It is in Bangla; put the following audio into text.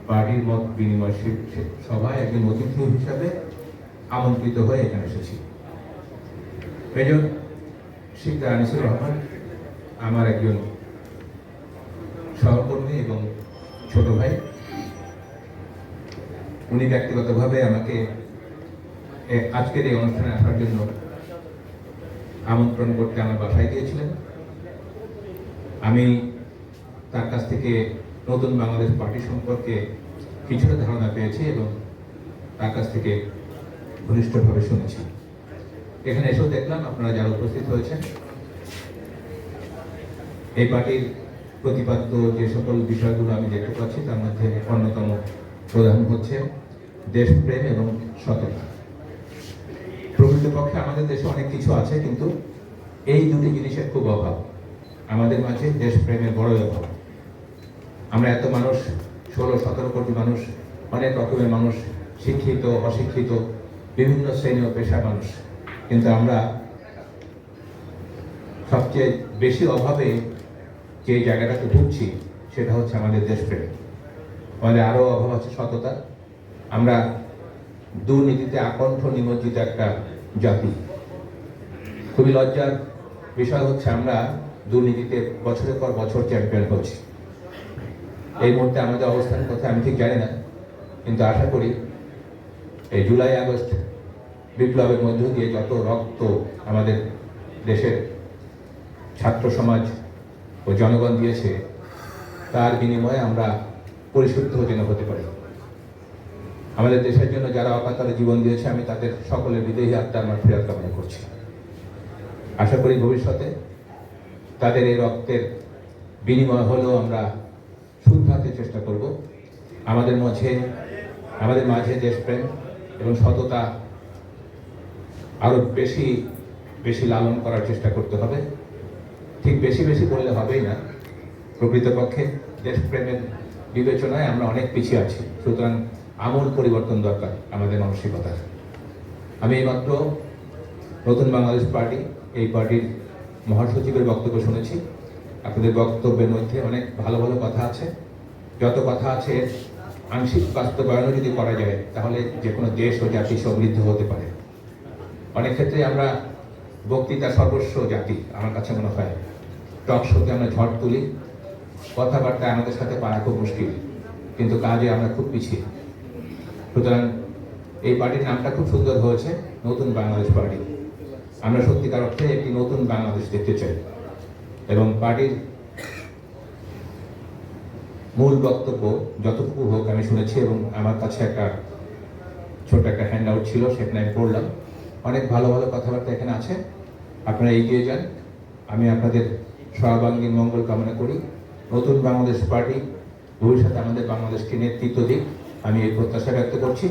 পার্টির মত বিনিময় সভায় একজন অতিথি হিসাবে আমন্ত্রিত হয়ে এখানে এসেছি। মেজর শিকদার আনিসুর রহমান আমার একজন সহকর্মী এবং ছোট ভাই। উনি ব্যক্তিগতভাবে আমাকে আজকের এই অনুষ্ঠানে আসার জন্য আমন্ত্রণ করতে আমার বাসায় গিয়েছিলেন। আমি তার কাছ থেকে নতুন বাংলাদেশ পার্টি সম্পর্কে কিছুটা ধারণা পেয়েছি এবং তার কাছ থেকে ঘনিষ্ঠভাবে শুনেছি। এখানে এসেও দেখলাম আপনারা যারা উপস্থিত হয়েছেন, এই পার্টির প্রতিপাদ্য যে সকল বিষয়গুলো আমি দেখতে পাচ্ছি তার মধ্যে অন্যতম প্রধান হচ্ছে দেশপ্রেম এবং সততা। প্রকৃতপক্ষে আমাদের দেশে অনেক কিছু আছে, কিন্তু এই দুটি জিনিসের খুব অভাব। আমাদের মাঝে দেশপ্রেমের বড়ই অভাব। আমরা এত মানুষ, 16-17 কোটি মানুষ, অনেক রকমের মানুষ, শিক্ষিত অশিক্ষিত, বিভিন্ন শ্রেণী ও পেশার মানুষ, কিন্তু আমরা সবচেয়ে বেশি অভাবে যে জায়গাটাতে ভুগছি সেটা হচ্ছে আমাদের দেশপ্রেম। আমাদের আরও অভাব আছে সততা। আমরা দুর্নীতিতে আকণ্ঠ নিমজ্জিত একটা জাতি। খুবই লজ্জার বিষয় হচ্ছে আমরা দুর্নীতিতে বছরের পর বছর চ্যাম্পিয়ন হচ্ছি। এই মুহূর্তে আমাদের অবস্থান কোথায় আমি ঠিক জানি না, কিন্তু আশা করি এই জুলাই আগস্ট বিপ্লবের মধ্য দিয়ে যত রক্ত আমাদের দেশের ছাত্র সমাজ ও জনগণ দিয়েছে তার বিনিময়ে আমরা পরিশুদ্ধ যেন হতে পারি। আমাদের দেশের জন্য যারা অকাতরে জীবন দিয়েছে আমি তাদের সকলের বিদেহী আত্মার মাগফিরাত কামনা করছি। আশা করি ভবিষ্যতে তাদের এই রক্তের বিনিময় হলেও আমরা শুধরাতে চেষ্টা করব। আমাদের মাঝে দেশপ্রেম এবং সততা আরো বেশি বেশি লালন করার চেষ্টা করতে হবে। ঠিক বেশি বেশি বললে হবেই না, প্রকৃতপক্ষে দেশপ্রেমের বিবেচনায় আমরা অনেক পিছিয়ে আছি। সুতরাং আমূল পরিবর্তন দরকার আমাদের মানসিকতার। আমি এইমাত্র নতুন বাংলাদেশ পার্টি, এই পার্টির মহাসচিবের বক্তব্য শুনেছি। আপনাদের বক্তব্যের মধ্যে অনেক ভালো ভালো কথা আছে। যত কথা আছে আংশিক বাস্তবায়নও যদি করা যায় তাহলে যে কোনো দেশ ও জাতি সমৃদ্ধ হতে পারে। অনেক ক্ষেত্রে আমরা বক্তৃতা সর্বস্ব জাতি, আমার কাছে মনে হয় টক শোতে আমরা ঝড় তুলি, কথাবার্তায় আমাদের সাথে পারা খুব মুশকিল, কিন্তু কাজে আমরা খুব পিছিয়ে। সুতরাং এই পার্টির নামটা খুব সুন্দর হয়েছে, নতুন বাংলাদেশ পার্টি। আমরা সত্যিকার অর্থে একটি নতুন বাংলাদেশ দেখতে চাই এবং পার্টির মূল বক্তব্য যতটুকু হোক আমি শুনেছি এবং আমার কাছে একটা ছোট একটা হ্যান্ড আউট ছিল, সেখানে আমি পড়লাম। অনেক ভালো ভালো কথাবার্তা এখানে আছে। আপনারা এগিয়ে যান। আমি আপনাদের সর্বাঙ্গীন মঙ্গল কামনা করি। নতুন বাংলাদেশ পার্টি ভবিষ্যতে আমাদের বাংলাদেশকে নেতৃত্ব দিক, আমি এই প্রত্যাশা ব্যক্ত করছি।